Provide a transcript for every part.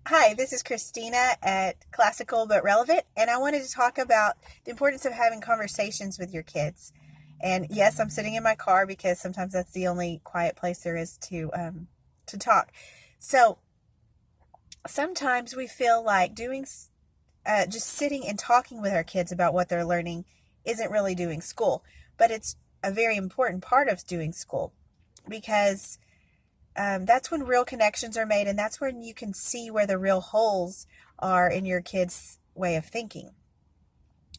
Hi, this is Christina at Classical but Relevant, and I wanted to talk about the importance of having conversations with your kids. And yes, I'm sitting in my car because sometimes that's the only quiet place there is to talk. So sometimes we feel like just sitting and talking with our kids about what they're learning isn't really doing school, but it's a very important part of doing school because that's when real connections are made, and that's when you can see where the real holes are in your kids' way of thinking.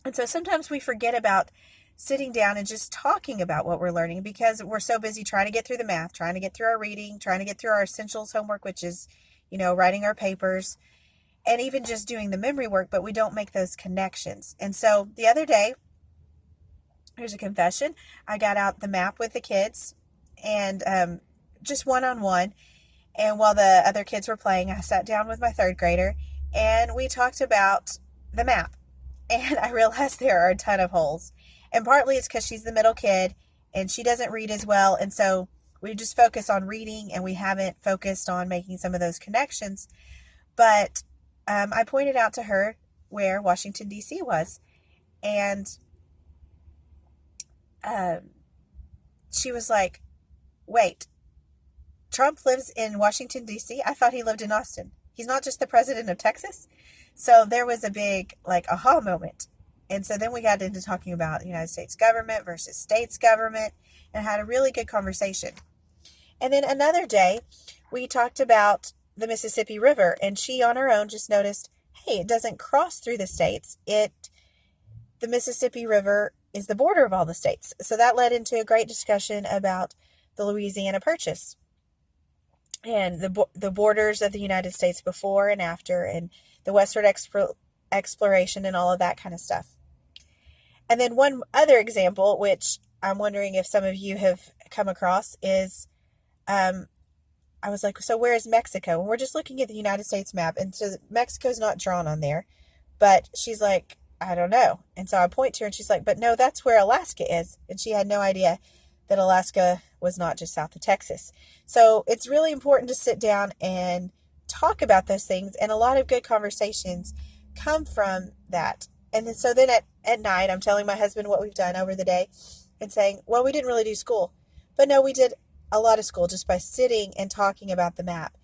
And so sometimes we forget about sitting down and just talking about what we're learning because we're so busy trying to get through the math, trying to get through our reading, trying to get through our essentials homework, which is, writing our papers, and even just doing the memory work, but we don't make those connections. And so the other day, here's a confession, I got out the map with the kids and just one-on-one. And while the other kids were playing, I sat down with my third grader and we talked about the map. And I realized there are a ton of holes. And partly it's because she's the middle kid and she doesn't read as well. And so we just focus on reading and we haven't focused on making some of those connections. But I pointed out to her where Washington, D.C. was. And she was like, wait, Trump lives in Washington, D.C.? I thought he lived in Austin. He's not just the president of Texas? So there was a big, aha moment. And so then we got into talking about the United States government versus states government and had a really good conversation. And then another day, we talked about the Mississippi River, and she on her own just noticed, hey, it doesn't cross through the states. The Mississippi River is the border of all the states. So that led into a great discussion about the Louisiana Purchase and the borders of the United States before and after, and the westward exploration and all of that kind of stuff. And then one other example, which I'm wondering if some of you have come across, is I was like, so where is Mexico? And we're just looking at the United States map, and so Mexico's not drawn on there. But she's like, I don't know. And so I point to her, and she's like, but no, that's where Alaska is. And she had no idea that Alaska was not just south of Texas. So it's really important to sit down and talk about those things. And a lot of good conversations come from that. And then at night, I'm telling my husband what we've done over the day and saying, well, we didn't really do school. But no, we did a lot of school just by sitting and talking about the map.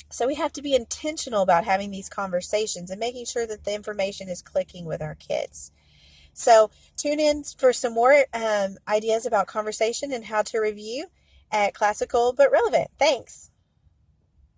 So we have to be intentional about having these conversations and making sure that the information is clicking with our kids. So tune in for some more ideas about conversation and how to review at Classical but Relevant. Thanks.